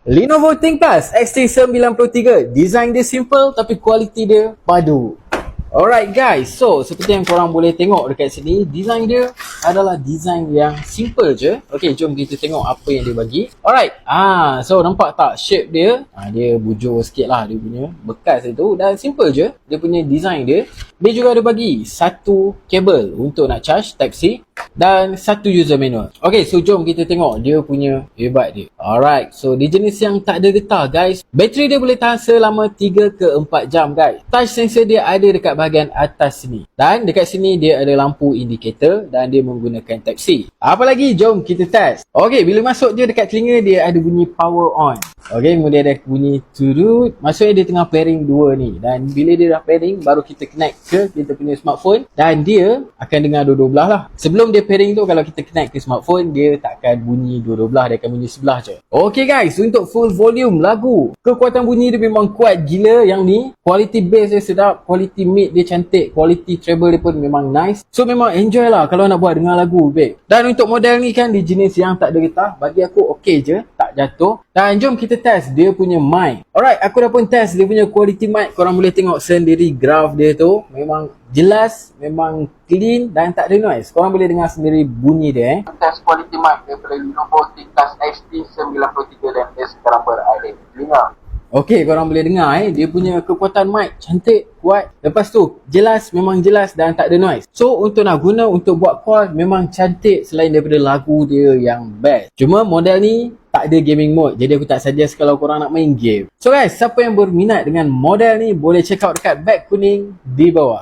Lenovo ThinkPads XT93. Design dia simple tapi kualiti dia padu. Alright guys, so seperti yang korang boleh tengok dekat sini, design dia adalah design yang simple je. Okay, jom kita tengok apa yang dia bagi. Alright, so nampak tak shape dia? Dia bujur sikit lah dia punya bekas itu, dan simple je dia punya design dia. Dia juga ada bagi satu kabel untuk nak charge Type-C dan satu user manual. Okay, so jom kita tengok dia punya hebat dia. Alright, so dia jenis yang tak ada getah guys. Bateri dia boleh tahan selama 3 ke 4 jam guys. Touch sensor dia ada dekat bahagian atas sini. Dan dekat sini dia ada lampu indikator dan dia menggunakan Type-C. Apa lagi? Jom kita test. Okay, bila masuk dia dekat telinga dia ada bunyi power on. Okay, kemudian ada bunyi turut. Maksudnya dia tengah pairing dua ni. Dan bila dia dah pairing, baru kita connect ke kita punya smartphone. Dan dia akan dengar dua-dua belah lah. Sebelum dia pairing tu, kalau kita connect ke smartphone, dia tak akan bunyi dua-dua belah. Dia akan bunyi sebelah je. Okay guys, untuk full volume lagu, kekuatan bunyi dia memang kuat gila yang ni. Quality bass dia sedap, quality mid dia cantik, quality treble dia pun memang nice. So memang enjoy lah kalau nak buat dengar lagu babe. Dan untuk model ni kan, dia jenis yang tak ada getah. Bagi aku okey je, tak jatuh. Dan jom kita test dia punya mic. Alright, aku dah pun test dia punya quality mic. Korang boleh tengok sendiri graph dia tu. Memang jelas, memang clean dan tak ada noise. Korang boleh dengar sendiri bunyi dia Test quality mic daripada Lenovo ThinkPads XT93 dan dia sekarang berada di telinga. Okey, korang boleh dengar dia punya kekuatan mic cantik, kuat. Lepas tu, jelas, memang jelas dan tak ada noise. So, untuk nak guna, untuk buat call, memang cantik selain daripada lagu dia yang best. Cuma model ni tak ada gaming mode. Jadi aku tak suggest kalau korang nak main game. So guys, siapa yang berminat dengan model ni, boleh check out dekat beg kuning di bawah.